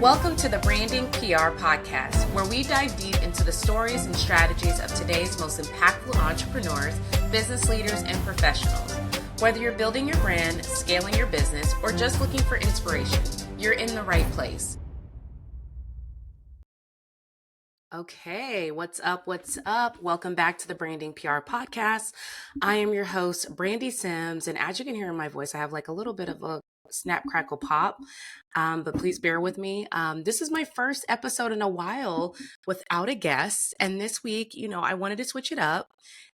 Welcome to the Branding PR Podcast, where we dive deep into the stories and strategies of today's most impactful entrepreneurs, business leaders, and professionals. Whether you're building your brand, scaling your business, or just looking for inspiration, you're in the right place. Okay, what's up? What's up? Welcome back to the Branding PR Podcast. I am your host, Brandy Sims, and as you can hear in my voice, I have like a little bit of a snap, crackle, pop, but please bear with me. This is my first episode in a while without a guest, and this week, I wanted to switch it up,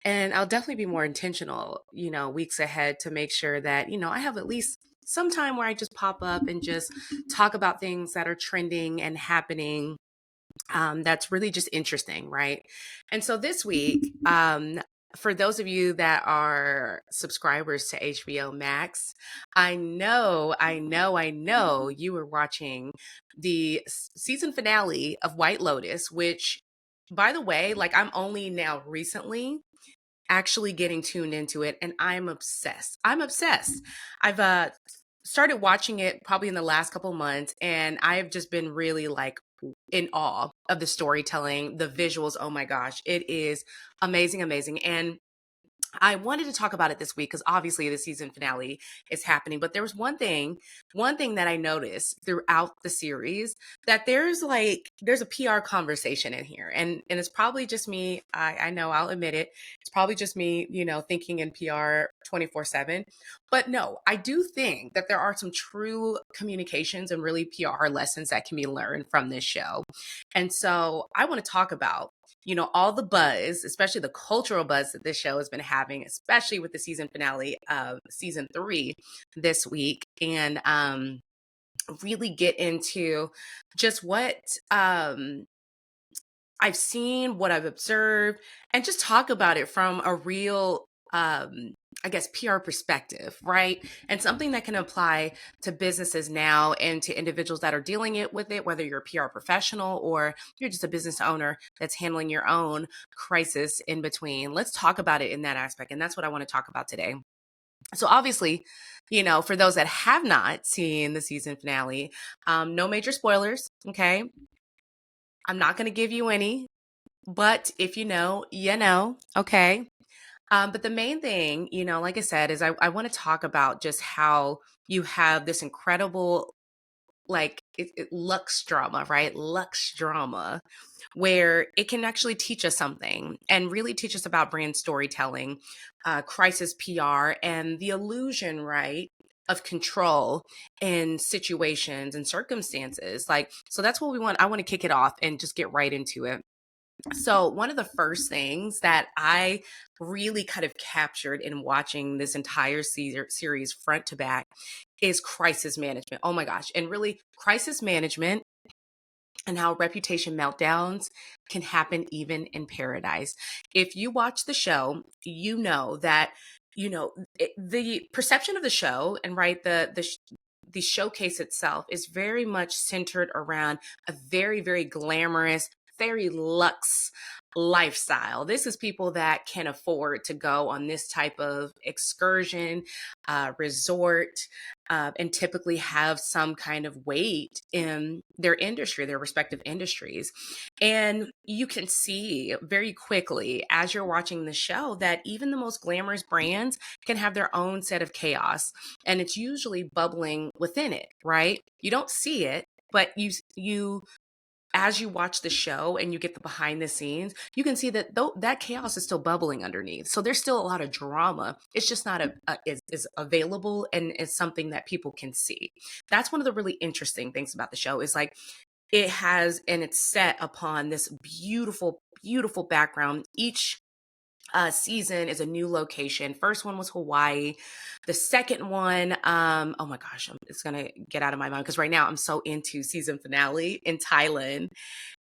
and I'll definitely be more intentional, weeks ahead to make sure that, I have at least some time where I just pop up and just talk about things that are trending and happening. That's really just interesting, right? And so this week, for those of you that are subscribers to HBO Max, I know you were watching the season finale of White Lotus, which, by the way, like I'm only now recently actually getting tuned into it, and I'm obsessed. I've started watching it probably in the last couple months, and I've just been really like in awe of the storytelling, the visuals. Oh my gosh, it is amazing. And I wanted to talk about it this week because obviously the season finale is happening. But there was one thing that I noticed throughout the series, that there's a PR conversation in here. And it's probably just me. I know, I'll admit it. It's probably just me, thinking in PR 24/7. But no, I do think that there are some true communications and really PR lessons that can be learned from this show. And so I want to talk about all the buzz, especially the cultural buzz that this show has been having, especially with the season finale of season 3 this week, and really get into just what I've seen, what I've observed, and just talk about it from a real I guess, PR perspective, right? And something that can apply to businesses now and to individuals that are dealing with it, whether you're a PR professional or you're just a business owner that's handling your own crisis in between. Let's talk about it in that aspect. And that's what I want to talk about today. So obviously, for those that have not seen the season finale, no major spoilers, okay? I'm not going to give you any, but if you know, okay? But the main thing, like I said, is I want to talk about just how you have this incredible, Lux drama, right? Lux drama, where it can actually teach us something and really teach us about brand storytelling, crisis PR, and the illusion, right, of control in situations and circumstances. So that's what we want. I want to kick it off and just get right into it. So one of the first things that I really kind of captured in watching this entire series front to back is crisis management. Oh my gosh. And really crisis management and how reputation meltdowns can happen even in paradise. If you watch the show, you know that, the perception of the show and right, the showcase itself is very much centered around a very, very glamorous, very luxe lifestyle. This is people that can afford to go on this type of excursion, resort, and typically have some kind of weight in their industry, their respective industries. And you can see very quickly as you're watching the show that even the most glamorous brands can have their own set of chaos. And it's usually bubbling within it, right? You don't see it, but you as you watch the show and you get the behind the scenes, you can see that that chaos is still bubbling underneath. So there's still a lot of drama. It's just not is available, and it's something that people can see. That's one of the really interesting things about the show is it has, and it's set upon this beautiful, beautiful background. Each season is a new location. First one was Hawaii. The second one, oh my gosh, it's gonna get out of my mind because right now I'm so into season finale in Thailand.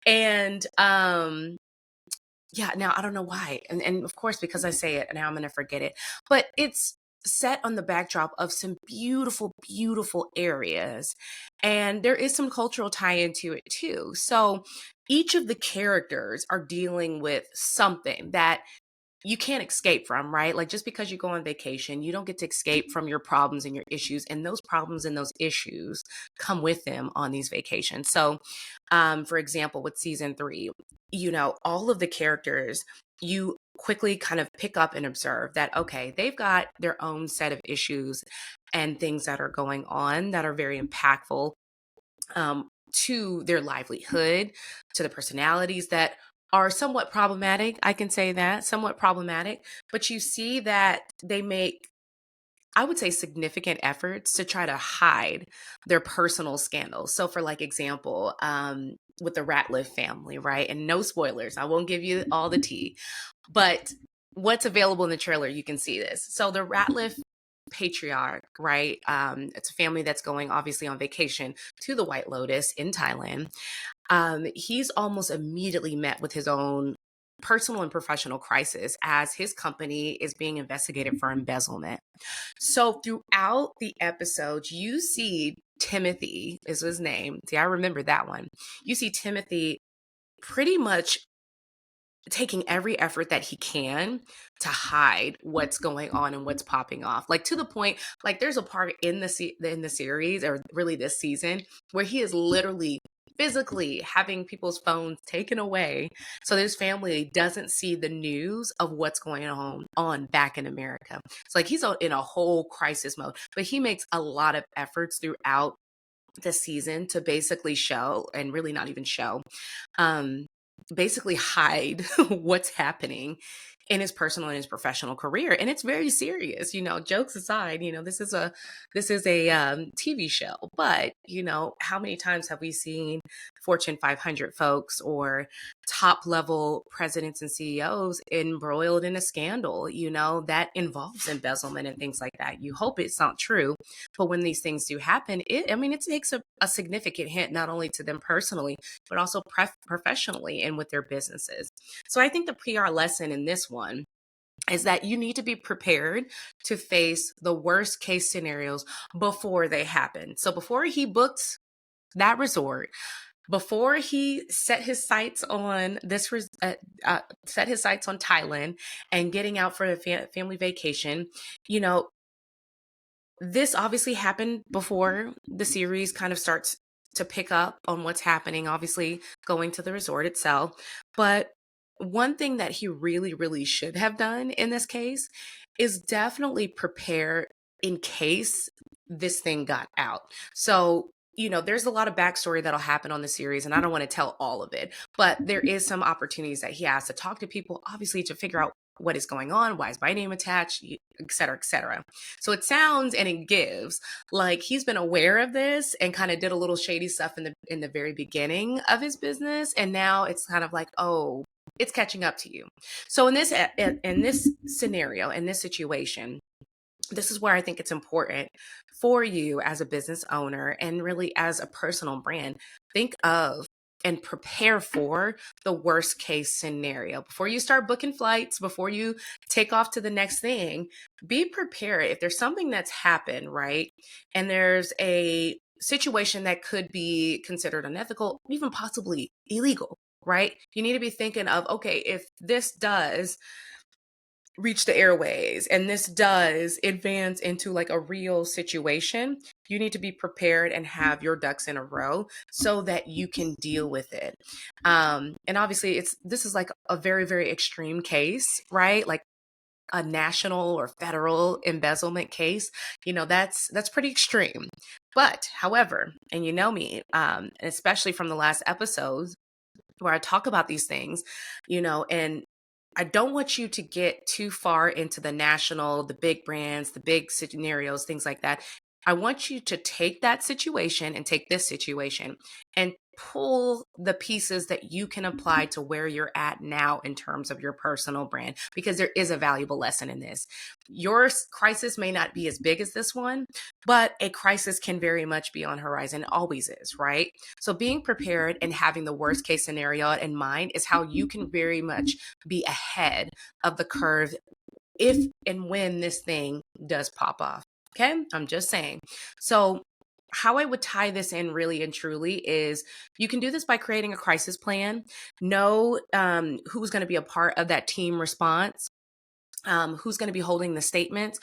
And yeah, now I don't know why. And of course, because I say it, now I'm gonna forget it. But it's set on the backdrop of some beautiful, beautiful areas. And there is some cultural tie into it too. So each of the characters are dealing with something that you can't escape from, right? Like just because you go on vacation, you don't get to escape from your problems and your issues. And those problems and those issues come with them on these vacations. So, for example, with season 3, all of the characters, you quickly kind of pick up and observe that, okay, they've got their own set of issues and things that are going on that are very impactful to their livelihood, to the personalities that are somewhat problematic. I can say that, somewhat problematic, but you see that they make, I would say, significant efforts to try to hide their personal scandals. So, for like example, with the Ratliff family, right? And no spoilers, I won't give you all the tea, but what's available in the trailer, you can see this. So, the Ratliff patriarch, right? It's a family that's going obviously on vacation to the White Lotus in Thailand. He's almost immediately met with his own personal and professional crisis as his company is being investigated for embezzlement. So throughout the episodes, you see Timothy is his name. See, I remember that one. You see Timothy pretty much taking every effort that he can to hide what's going on and what's popping off, like to the point, like there's a part in the series, or really this season, where he is literally physically having people's phones taken away so his family doesn't see the news of what's going on back in America. It's like he's in a whole crisis mode, but he makes a lot of efforts throughout the season to basically show, and really not even show, um, basically hide what's happening in his personal and his professional career. And it's very serious, jokes aside, this is a TV show, but how many times have we seen Fortune 500 folks or top level presidents and CEOs embroiled in a scandal, that involves embezzlement and things like that? You hope it's not true, but when these things do happen, it takes a significant hit, not only to them personally, but also professionally and with their businesses. So I think the PR lesson in this one is that you need to be prepared to face the worst case scenarios before they happen. So before he booked that resort, before he set his sights on set his sights on Thailand and getting out for a family vacation, this obviously happened before the series kind of starts to pick up on what's happening, obviously going to the resort itself. But one thing that he really, really should have done in this case is definitely prepare in case this thing got out. So, there's a lot of backstory that'll happen on the series, and I don't want to tell all of it, but there is some opportunities that he has to talk to people, obviously, to figure out what is going on, why is my name attached, et cetera, et cetera. So it sounds and it gives like he's been aware of this and kind of did a little shady stuff in the very beginning of his business, and now it's kind of like, oh, it's catching up to you. So in this scenario, in this situation, this is where I think it's important for you as a business owner and really as a personal brand, think of and prepare for the worst case scenario. Before you start booking flights, before you take off to the next thing, be prepared. If there's something that's happened, right? And there's a situation that could be considered unethical, even possibly illegal, right? You need to be thinking of, okay, if this does reach the airways and this does advance into like a real situation, you need to be prepared and have your ducks in a row so that you can deal with it. And obviously this is like a very, very extreme case, right? Like a national or federal embezzlement case, that's pretty extreme. But however, and you know me, especially from the last episodes where I talk about these things, and I don't want you to get too far into the national, the big brands, the big scenarios, things like that. I want you to take that situation and take this situation and pull the pieces that you can apply to where you're at now in terms of your personal brand, because there is a valuable lesson in this. Your crisis may not be as big as this one, but a crisis can very much be on horizon. It always is, right? So being prepared and having the worst case scenario in mind is how you can very much be ahead of the curve if and when this thing does pop off. Okay, I'm just saying. So how I would tie this in really and truly is you can do this by creating a crisis plan. Know who's going to be a part of that team response. who's going to be holding the statements,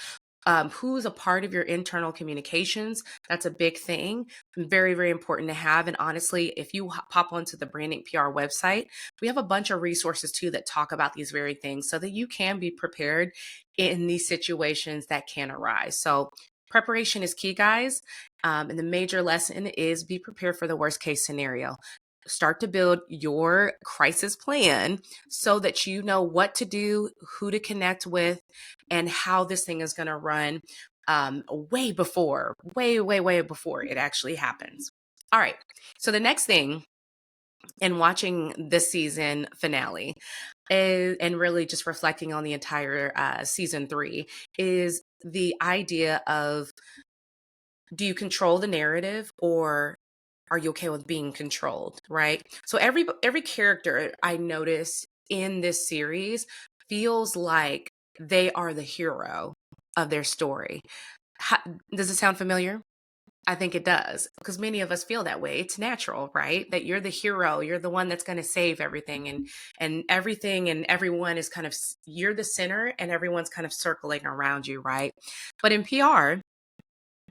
who's a part of your internal communications. That's a big thing. Very, very important to have. And honestly, if you pop onto the Branding PR website, we have a bunch of resources too that talk about these very things so that you can be prepared in these situations that can arise. So preparation is key, guys. And the major lesson is be prepared for the worst case scenario. Start to build your crisis plan so that you know what to do, who to connect with, and how this thing is going to run way before it actually happens. All right. So the next thing in watching this season finale is, and really just reflecting on the entire season 3, is the idea of, do you control the narrative, or are you okay with being controlled, right? So every character I notice in this series feels like they are the hero of their story. How, does it sound familiar? I think it does, because many of us feel that way. It's natural, right? That you're the hero, you're the one that's going to save everything, and everything and everyone is kind of, you're the center and everyone's kind of circling around you, right? But in PR,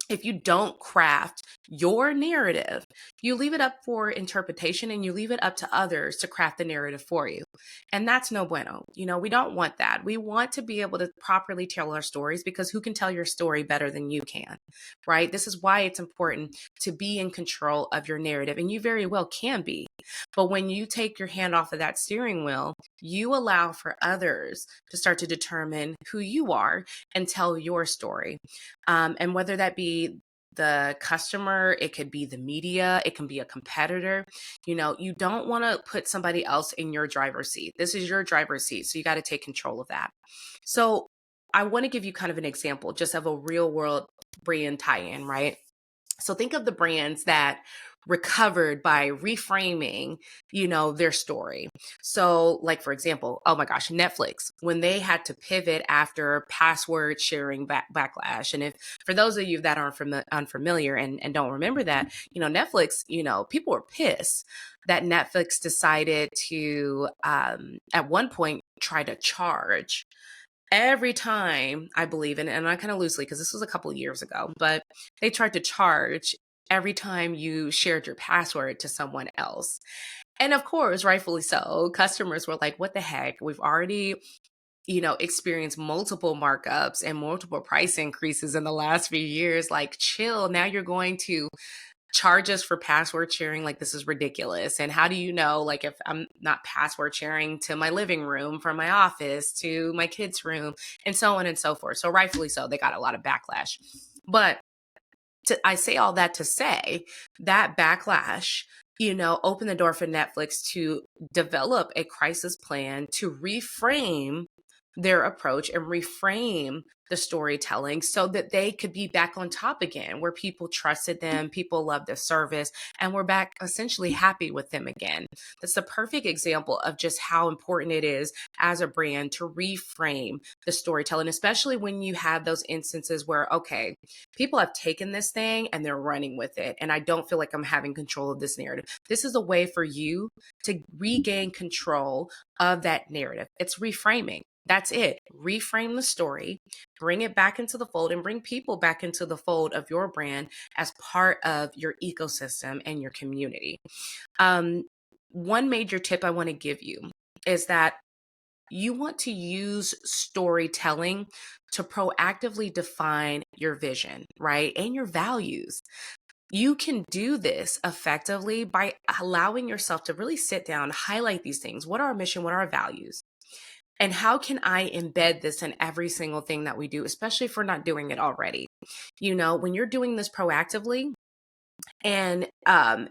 if you don't craft your narrative, you leave it up for interpretation and you leave it up to others to craft the narrative for you. And that's no bueno. You know, we don't want that. We want to be able to properly tell our stories, because who can tell your story better than you can, right? This is why it's important to be in control of your narrative, and you very well can be. But when you take your hand off of that steering wheel, you allow for others to start to determine who you are and tell your story. And whether that be the customer, it could be the media, it can be a competitor. You know, you don't want to put somebody else in your driver's seat. This is your driver's seat, so you got to take control of that. So I want to give you kind of an example just of a real world brand tie-in, right? So think of the brands that recovered by reframing, you know, their story. So like, for example, oh my gosh, Netflix, when they had to pivot after password sharing backlash. And if, for those of you that aren't unfamiliar and don't remember that, you know, Netflix, you know, people were pissed that Netflix decided to, at one point, try to charge every time, I believe, and I kind of loosely, because this was a couple of years ago, but they tried to charge every time you shared your password to someone else. And of course, rightfully so, customers were like, what the heck? We've already, you know, experienced multiple markups and multiple price increases in the last few years. Like, chill. Now you're going to charge us for password sharing. Like, this is ridiculous. And how do you know, like, if I'm not password sharing to my living room, from my office to my kids' room, and so on and so forth. So rightfully so, they got a lot of backlash. But I say all that to say that backlash, you know, opened the door for Netflix to develop a crisis plan to reframe their approach and reframe the storytelling so that they could be back on top again, where people trusted them, people loved their service, and we're back essentially happy with them again. That's the perfect example of just how important it is as a brand to reframe the storytelling, especially when you have those instances where, okay, people have taken this thing and they're running with it, and I don't feel like I'm having control of this narrative. This is a way for you to regain control of that narrative. It's reframing. That's it. Reframe the story, bring it back into the fold, and bring people back into the fold of your brand as part of your ecosystem and your community. One major tip I want to give you is that you want to use storytelling to proactively define your vision, right? And your values. You can do this effectively by allowing yourself to really sit down, highlight these things. What are our mission? What are our values? And how can I embed this in every single thing that we do, especially if we're not doing it already? You know, when you're doing this proactively and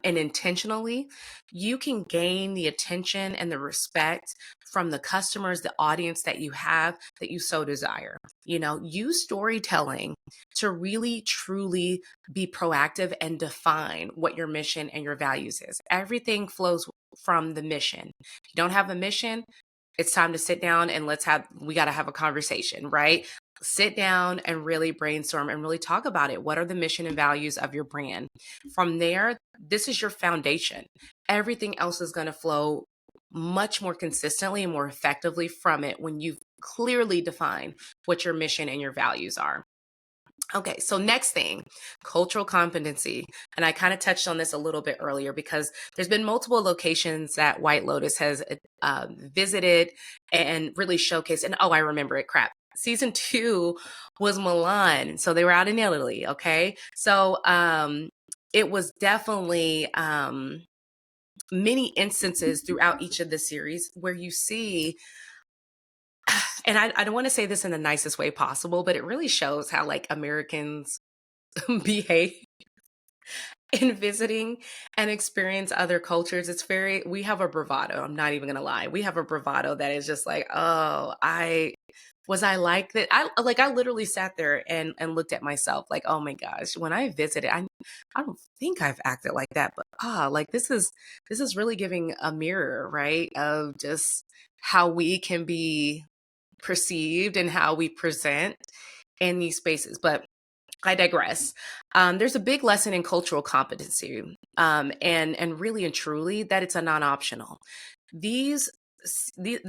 intentionally, you can gain the attention and the respect from the customers, the audience that you have, that you so desire. You know, use storytelling to really truly be proactive and define what your mission and your values is. Everything flows from the mission. If you don't have a mission, it's time to sit down and we got to have a conversation, right? Sit down and really brainstorm and really talk about it. What are the mission and values of your brand? From there, this is your foundation. Everything else is going to flow much more consistently and more effectively from it when you've clearly define what your mission and your values are. Okay, so next thing, cultural competency. And I kind of touched on this a little bit earlier because there's been multiple locations that White Lotus has visited and really showcased. And oh, I remember it, crap. Season 2 was Milan. So they were out in Italy, okay? So it was definitely many instances throughout each of the series where you see, and I don't want to say this in the nicest way possible, but it really shows how like Americans behave in visiting and experience other cultures. It's very, we have a bravado. I'm not even going to lie. We have a bravado that is just like, oh, was I like that? I literally sat there and looked at myself like, oh my gosh, when I visited, I don't think I've acted like that, but like this is really giving a mirror, right? Of just how we can be perceived and how we present in these spaces. But I digress. There's a big lesson in cultural competency, and really and truly that it's a non-optional. This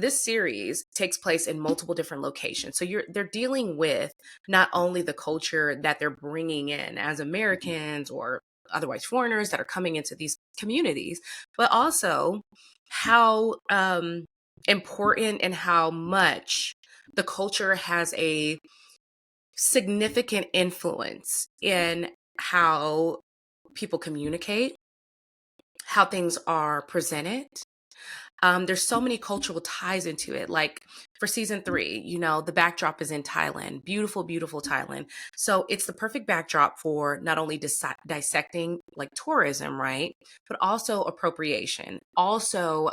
series takes place in multiple different locations, so they're dealing with not only the culture that they're bringing in as Americans or otherwise foreigners that are coming into these communities, but also how important and how much the culture has a significant influence in how people communicate, how things are presented. There's so many cultural ties into it. Like for season 3, the backdrop is in Thailand, beautiful, beautiful Thailand. So it's the perfect backdrop for not only dissecting like tourism, right? But also appropriation, also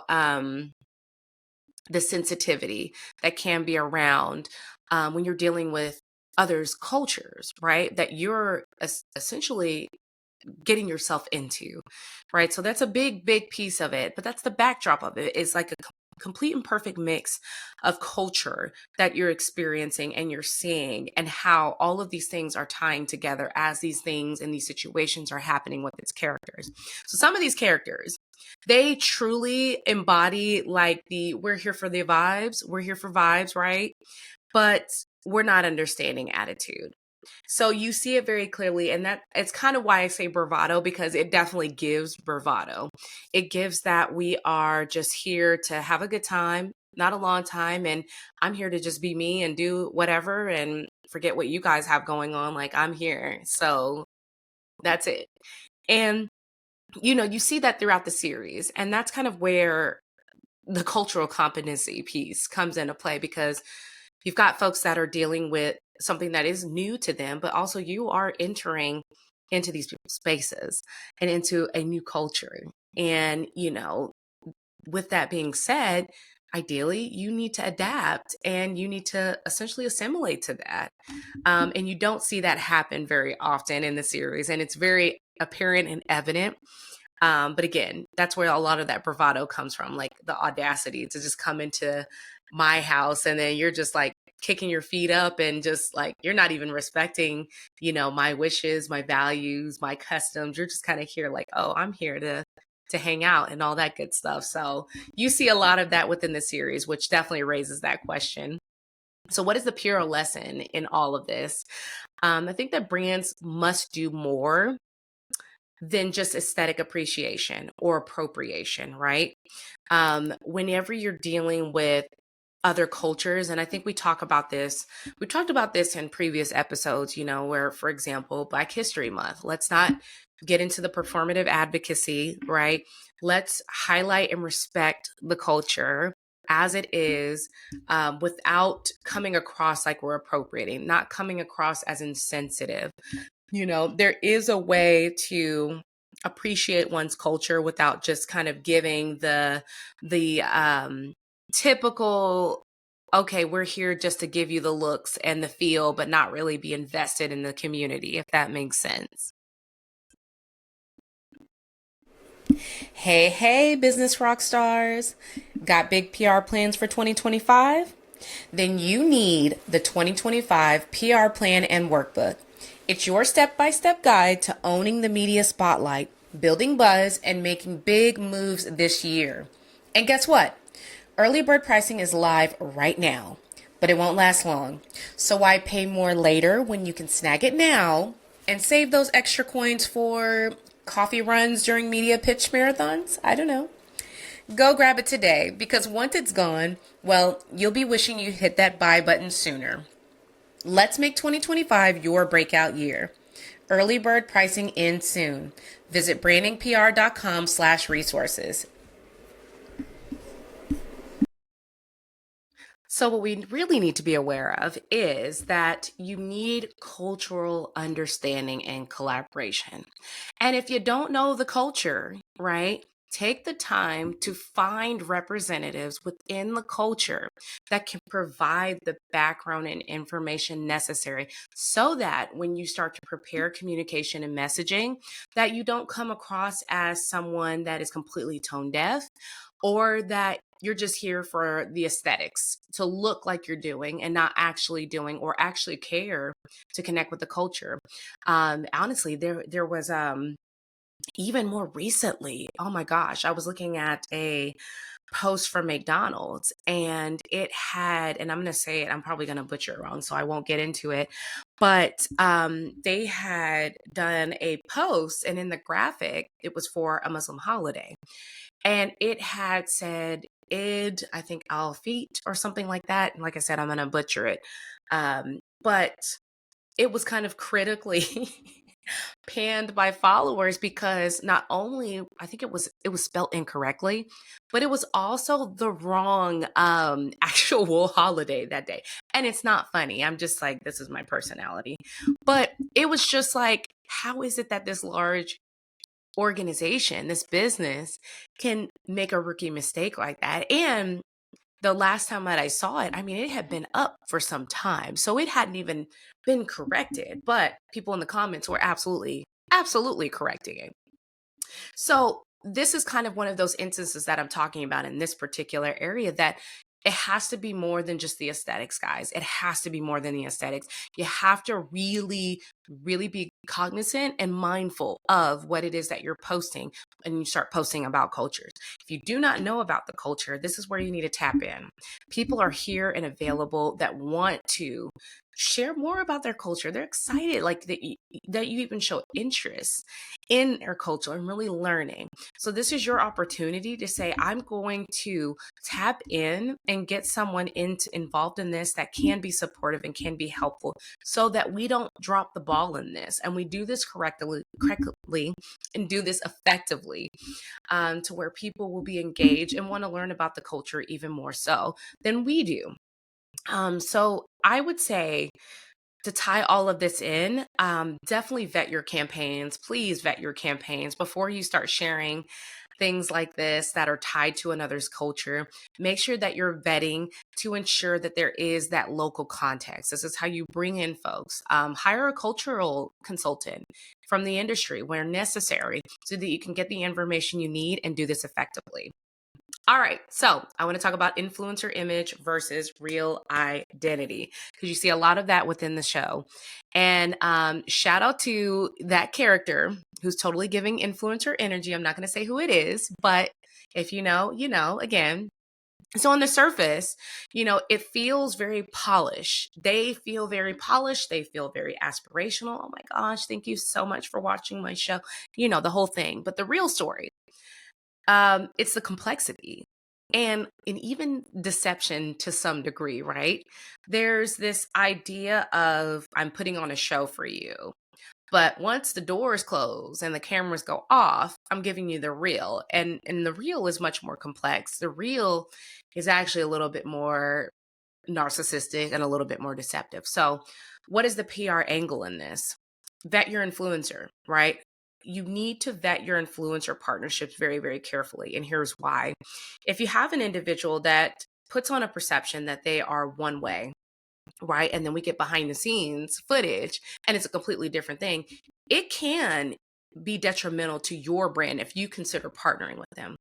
the sensitivity that can be around when you're dealing with others' cultures, right? That you're essentially getting yourself into, right? So that's a big, big piece of it, but that's the backdrop of it. It's like a complete and perfect mix of culture that you're experiencing and you're seeing, and how all of these things are tying together as these things and these situations are happening with its characters. So some of these characters, they truly embody like we're here for the vibes, we're here for vibes, right? But we're not understanding attitude. So you see it very clearly, and that it's kind of why I say bravado, because it definitely gives bravado. It gives that we are just here to have a good time, not a long time, and I'm here to just be me and do whatever and forget what you guys have going on. Like, I'm here. So that's it. And you see that throughout the series, and that's kind of where the cultural competency piece comes into play, because you've got folks that are dealing with something that is new to them, but also you are entering into these spaces and into a new culture. And, with that being said, ideally, you need to adapt and you need to essentially assimilate to that. And you don't see that happen very often in the series, and it's very apparent and evident. But again, that's where a lot of that bravado comes from, like the audacity to just come into my house and then you're just like kicking your feet up and just like, you're not even respecting, my wishes, my values, my customs. You're just kind of here like, oh, I'm here to hang out and all that good stuff. So you see a lot of that within the series, which definitely raises that question. So what is the pure lesson in all of this? I think that brands must do more than just aesthetic appreciation or appropriation, right? Whenever you're dealing with other cultures, and I think we talked about this in previous episodes, where, for example, Black History Month, let's not get into the performative advocacy, right? Let's highlight and respect the culture as it is, without coming across like we're appropriating, not coming across as insensitive. There is a way to appreciate one's culture without just kind of giving the typical, okay, we're here just to give you the looks and the feel, but not really be invested in the community, if that makes sense. Hey, business rock stars. Got big PR plans for 2025? Then you need the 2025 PR plan and workbook. It's your step-by-step guide to owning the media spotlight, building buzz, and making big moves this year. And guess what? Early bird pricing is live right now. but it won't last long. So why pay more later when you can snag it now and save those extra coins for coffee runs during media pitch marathons? I don't know. Go grab it today because once it's gone, well, you'll be wishing you hit that buy button sooner. Let's make 2025 your breakout year. Early bird pricing ends soon. Visit brandingpr.com/resources. So, what we really need to be aware of is that you need cultural understanding and collaboration. And if you don't know the culture, right, take the time to find representatives within the culture that can provide the background and information necessary so that when you start to prepare communication and messaging, that you don't come across as someone that is completely tone deaf or that you're just here for the aesthetics to look like you're doing and not actually doing or actually care to connect with the culture. Honestly, there was even more recently, oh my gosh, I was looking at a post from McDonald's and it had, and I'm going to say it, I'm probably going to butcher it wrong, so I won't get into it. But they had done a post, and in the graphic, it was for a Muslim holiday. And it had said Id, I think Al Feet or something like that. And like I said, I'm going to butcher it. But it was kind of critically panned by followers because not only I think it was spelled incorrectly, but it was also the wrong actual holiday that day. And it's not funny. I'm just like, this is my personality. But it was just like, how is it that this large organization, this business can make a rookie mistake like that? And the last time that I saw it, I mean, it had been up for some time. So it hadn't even been corrected, but people in the comments were absolutely correcting it. So this is kind of one of those instances that I'm talking about in this particular area that it has to be more than just the aesthetics, guys. It has to be more than the aesthetics. You have to really be cognizant and mindful of what it is that you're posting and you start posting about cultures. If you do not know about the culture, this is where you need to tap in. People are here and available that want to share more about their culture. They're excited, like that you even show interest in their culture and really learning. So this is your opportunity to say, I'm going to tap in and get someone involved in this that can be supportive and can be helpful so that we don't drop the ball in this and we do this correctly and do this effectively, to where people will be engaged and want to learn about the culture even more so than we do. So I would say, to tie all of this in, definitely vet your campaigns. Please vet your campaigns before you start sharing things like this that are tied to another's culture. Make sure that you're vetting to ensure that there is that local context. This is how you bring in folks. Hire a cultural consultant from the industry where necessary so that you can get the information you need and do this effectively. All right, so I want to talk about influencer image versus real identity because you see a lot of that within the show. And shout out to that character who's totally giving influencer energy. I'm not going to say who it is, but if you know, you know, again. So on the surface, it feels very polished. They feel very polished. They feel very aspirational. Oh my gosh, thank you so much for watching my show. The whole thing. But the real story, it's the complexity and even deception to some degree, right? There's this idea of I'm putting on a show for you. But once the doors close and the cameras go off, I'm giving you the real. And the real is much more complex. The real is actually a little bit more narcissistic and a little bit more deceptive. So, what is the PR angle in this? Vet your influencer, right? You need to vet your influencer partnerships very, very carefully. And here's why. If you have an individual that puts on a perception that they are one way, right? And then we get behind the scenes footage and it's a completely different thing, it can be detrimental to your brand if you consider partnering with them.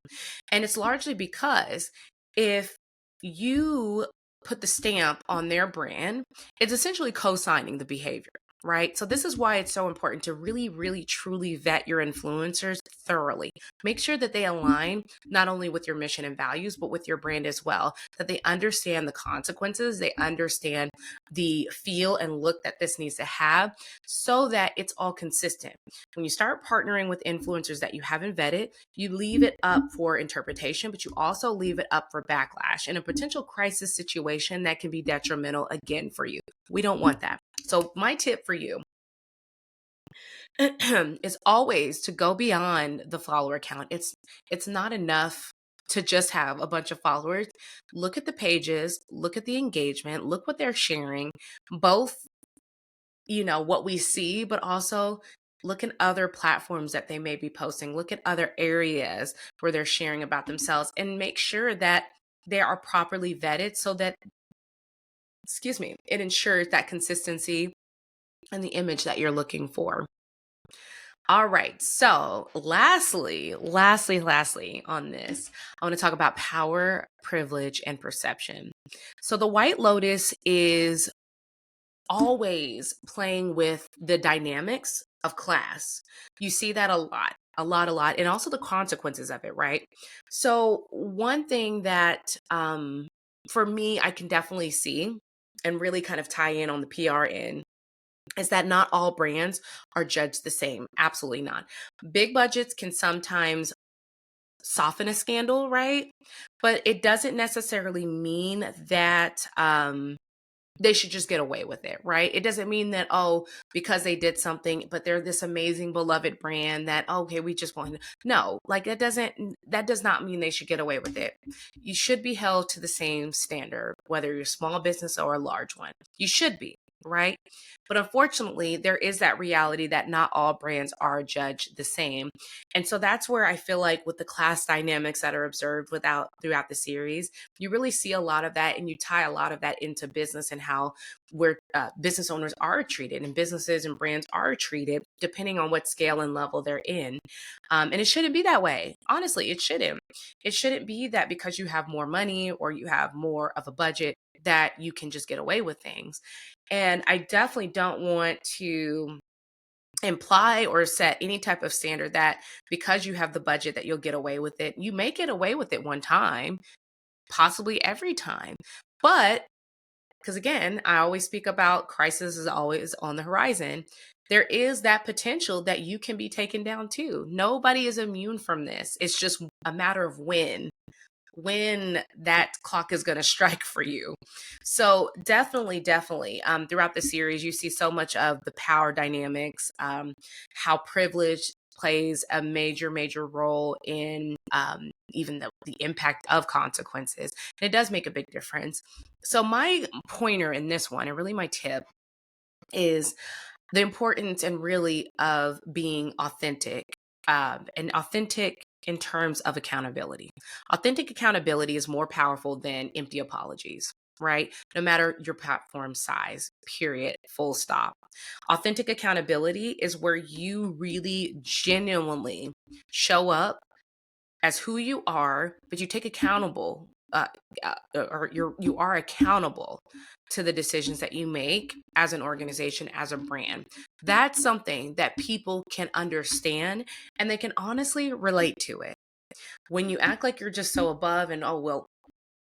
And it's largely because if you put the stamp on their brand, it's essentially co-signing the behavior. right? So this is why it's so important to really, really, truly vet your influencers thoroughly. Make sure that they align not only with your mission and values, but with your brand as well, that they understand the consequences, they understand the feel and look that this needs to have so that it's all consistent. When you start partnering with influencers that you haven't vetted, you leave it up for interpretation, but you also leave it up for backlash and a potential crisis situation that can be detrimental again for you. We don't want that. So my tip for you is always to go beyond the follower count. It's not enough to just have a bunch of followers. Look at the pages, look at the engagement, look what they're sharing, both, what we see, but also look at other platforms that they may be posting. Look at other areas where they're sharing about themselves and make sure that they are properly vetted so that, it ensures that consistency and the image that you're looking for. All right. So lastly on this, I want to talk about power, privilege, and perception. So the White Lotus is always playing with the dynamics of class. You see that a lot, and also the consequences of it, right? So one thing that for me, I can definitely see and really kind of tie in on the PR end is that not all brands are judged the same. Absolutely not. Big budgets can sometimes soften a scandal, right? But it doesn't necessarily mean that they should just get away with it, right? It doesn't mean that, oh, because they did something, but they're this amazing, beloved brand that, okay, we just want to. No, like that does not mean they should get away with it. You should be held to the same standard, whether you're a small business or a large one. You should be, right? But unfortunately, there is that reality that not all brands are judged the same. And so that's where I feel like with the class dynamics that are observed throughout the series, you really see a lot of that and you tie a lot of that into business and how where business owners are treated and businesses and brands are treated depending on what scale and level they're in. And it shouldn't be that way. Honestly, it shouldn't. It shouldn't be that because you have more money or you have more of a budget that you can just get away with things. And I definitely don't want to imply or set any type of standard that because you have the budget that you'll get away with it. You may get away with it one time, possibly every time. But because again, I always speak about crisis is always on the horizon. There is that potential that you can be taken down too. Nobody is immune from this. It's just a matter of when that clock is going to strike for you. So definitely, throughout the series, you see so much of the power dynamics, how privilege plays a major role in even the impact of consequences. And it does make a big difference. So my pointer in this one, and really my tip, is the importance and really of being authentic, and authentic in terms of accountability. Authentic accountability is more powerful than empty apologies, right? No matter your platform size, period, full stop. Authentic accountability is where you really genuinely show up as who you are, but you take accountable, or you are accountable to the decisions that you make as an organization, as a brand. That's something that people can understand and they can honestly relate to it. When you act like you're just so above and, oh, well,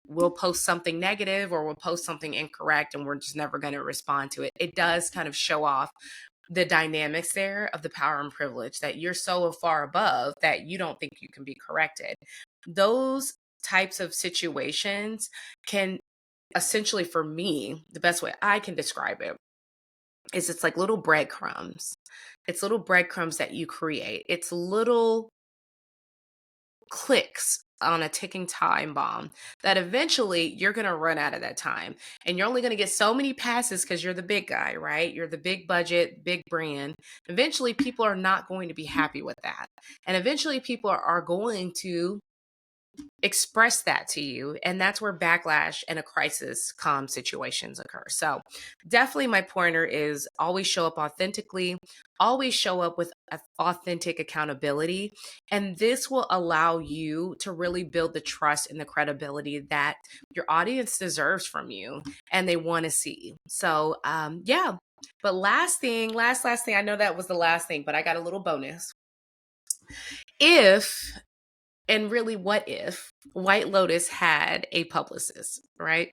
we'll post something negative or we'll post something incorrect and we're just never going to respond to it, it does kind of show off the dynamics there of the power and privilege that you're so far above that you don't think you can be corrected. Those types of situations can essentially, for me, the best way I can describe it is it's like little breadcrumbs. It's little breadcrumbs that you create. It's little clicks on a ticking time bomb that eventually you're going to run out of that time. And you're only going to get so many passes because you're the big guy, right? You're the big budget, big brand. Eventually, people are not going to be happy with that. And eventually, people are going to express that to you, and that's where backlash and a crisis calm situations occur. So definitely my pointer is always show up authentically, always show up with authentic accountability, and this will allow you to really build the trust and the credibility that your audience deserves from you and they want to see. So yeah, But last thing, I know that was the last thing, but I got a little bonus. If, and really what if, White Lotus had a publicist, right?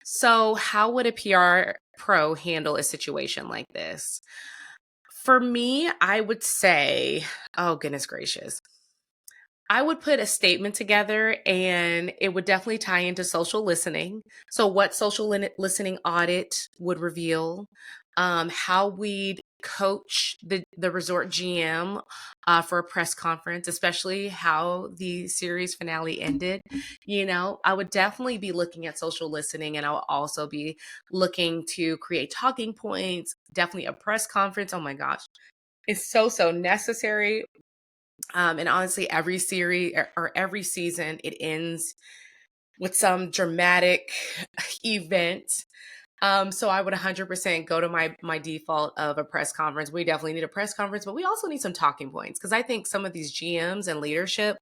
So how would a PR pro handle a situation like this? For me, I would say, oh goodness gracious, I would put a statement together and it would definitely tie into social listening. So, what social listening audit would reveal, how we'd coach the resort GM for a press conference, especially how the series finale ended. I would definitely be looking at social listening, and I'll also be looking to create talking points, definitely a press conference. Oh my gosh. It's so necessary. And honestly, every series or every season, it ends with some dramatic event. So I would 100% go to my default of a press conference. We definitely need a press conference, but we also need some talking points because I think some of these GMs and leadership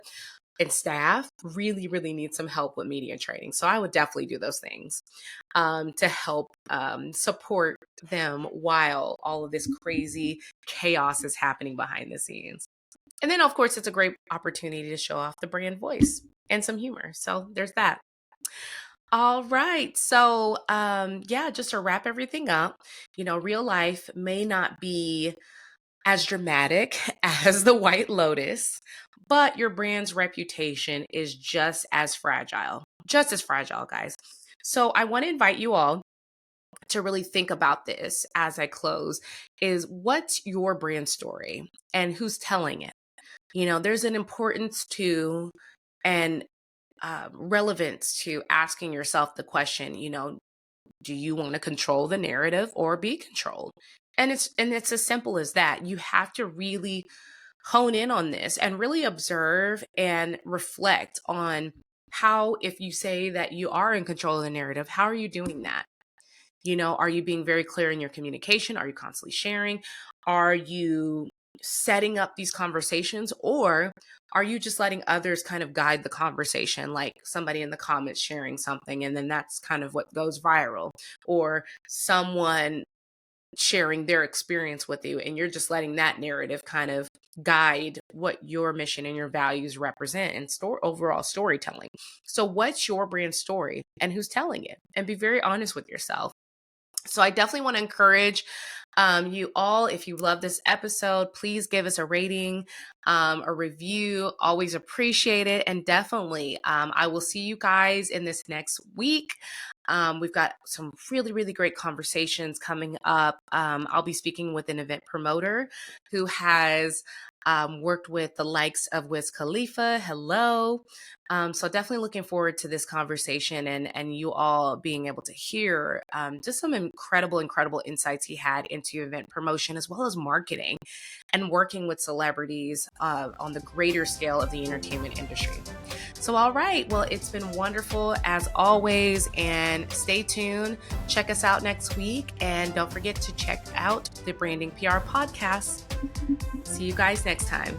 and staff really need some help with media training. So I would definitely do those things to help support them while all of this crazy chaos is happening behind the scenes. And then, of course, it's a great opportunity to show off the brand voice and some humor. So there's that. All right. So, yeah, just to wrap everything up, real life may not be as dramatic as the White Lotus, but your brand's reputation is just as fragile, guys. So I want to invite you all to really think about this as I close is what's your brand story and who's telling it? There's an importance to and relevance to asking yourself the question, do you want to control the narrative or be controlled? And it's as simple as that. You have to really hone in on this and really observe and reflect on how, if you say that you are in control of the narrative, how are you doing that? Are you being very clear in your communication? Are you constantly sharing? Are you setting up these conversations, or are you just letting others kind of guide the conversation, like somebody in the comments sharing something and then that's kind of what goes viral, or someone sharing their experience with you and you're just letting that narrative kind of guide what your mission and your values represent in overall storytelling? So what's your brand story and who's telling it? And be very honest with yourself. So I definitely want to encourage you all, if you love this episode, please give us a rating, a review, always appreciate it. And definitely, I will see you guys in this next week. We've got some really great conversations coming up. I'll be speaking with an event promoter who has worked with the likes of Wiz Khalifa. Hello. So definitely looking forward to this conversation and you all being able to hear just some incredible insights he had into event promotion as well as marketing and working with celebrities on the greater scale of the entertainment industry. So, all right. Well, it's been wonderful as always, and stay tuned. Check us out next week. And don't forget to check out the Branding PR podcast. See you guys next time.